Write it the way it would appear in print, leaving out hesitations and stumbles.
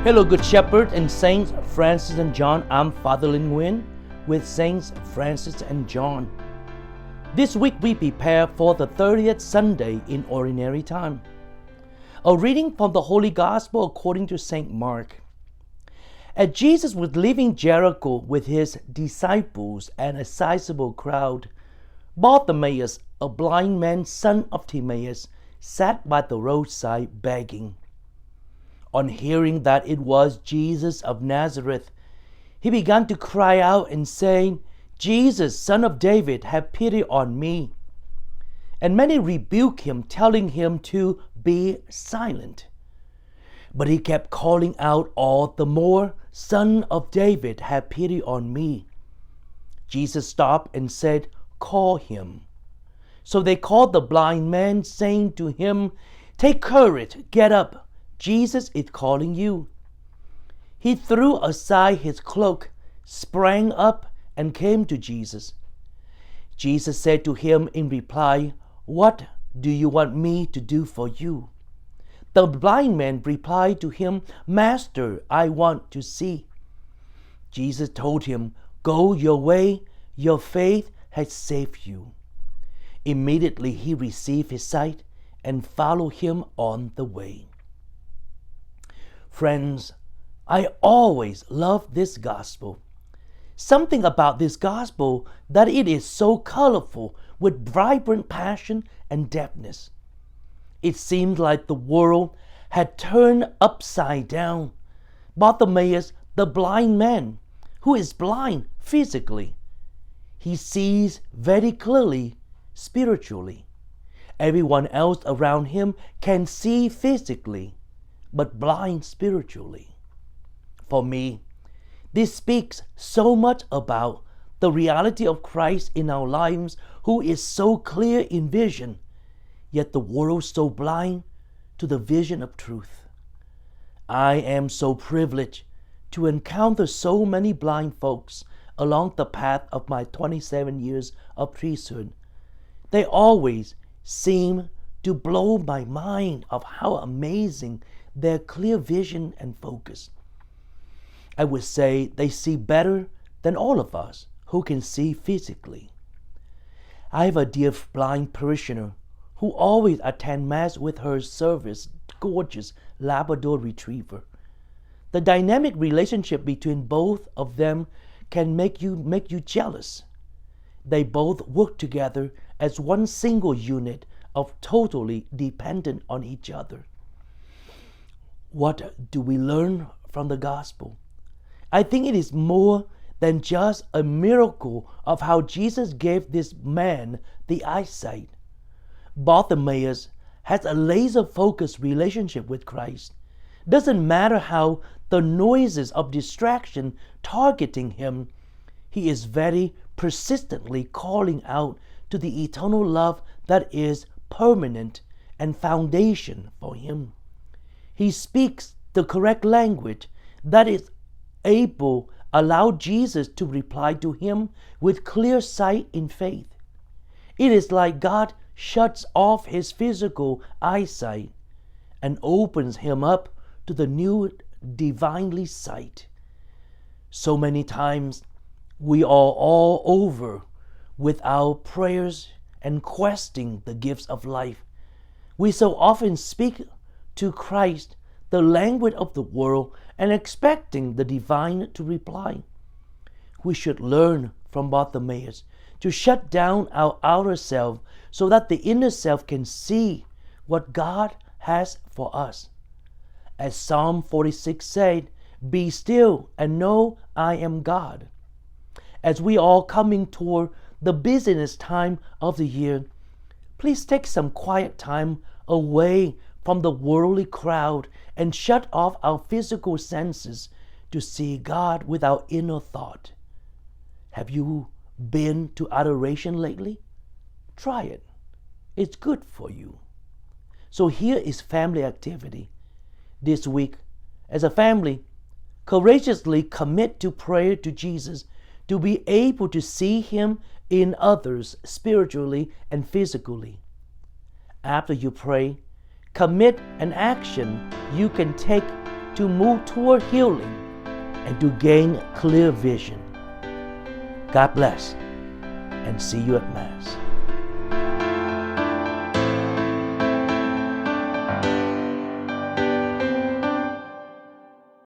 Hello, Good Shepherd and Saints Francis and John. I'm Father Lin Nguyen with Saints Francis and John. This week we prepare for the 30th Sunday in Ordinary Time. A reading from the Holy Gospel according to St. Mark. As Jesus was leaving Jericho with his disciples and a sizable crowd, Bartimaeus, a blind man, son of Timaeus, sat by the roadside begging. On hearing that it was Jesus of Nazareth, he began to cry out and saying, "Jesus, Son of David, have pity on me." And many rebuked him, telling him to be silent. But he kept calling out all the more, "Son of David, have pity on me." Jesus stopped and said, "Call him." So they called the blind man, saying to him, "Take courage, get up. Jesus is calling you." He threw aside his cloak, sprang up, and came to Jesus. Jesus said to him in reply, "What do you want me to do for you?" The blind man replied to him, "Master, I want to see." Jesus told him, "Go your way, your faith has saved you." Immediately he received his sight and followed him on the way. Friends, I always love this gospel. Something about this gospel that it is so colorful with vibrant passion and depthness. It seemed like the world had turned upside down. Bartimaeus, the blind man, who is blind physically, he sees very clearly spiritually. Everyone else around him can see physically, but blind spiritually. For me, this speaks so much about the reality of Christ in our lives, who is so clear in vision, yet the world so blind to the vision of truth. I am so privileged to encounter so many blind folks along the path of my 27 years of priesthood. They always seem to blow my mind of how amazing their clear vision and focus. I would say they see better than all of us who can see physically. I have a dear blind parishioner who always attends Mass with her service, gorgeous Labrador Retriever. The dynamic relationship between both of them can make you jealous. They both work together as one single unit of totally dependent on each other. What do we learn from the gospel? I think it is more than just a miracle of how Jesus gave this man the eyesight. Bartimaeus has a laser-focused relationship with Christ. Doesn't matter how the noises of distraction targeting him, he is very persistently calling out to the eternal love that is permanent and foundation for him. He speaks the correct language that is able to allow Jesus to reply to him with clear sight in faith. It is like God shuts off his physical eyesight and opens him up to the new divinely sight. So many times we are all over with our prayers and questing the gifts of life. We so often speak to Christ the language of the world and expecting the divine to reply. We should learn from Bartimaeus to shut down our outer self so that the inner self can see what God has for us. As Psalm 46 said, "Be still and know I am God." As we are coming toward the busiest time of the year, please take some quiet time away from the worldly crowd and shut off our physical senses to see God with our inner thought. Have you been to adoration lately? Try it. It's good for you. So here is family activity. This week, as a family, courageously commit to prayer to Jesus to be able to see him in others spiritually and physically. After you pray, commit an action you can take to move toward healing and to gain clear vision. God bless, and see you at Mass.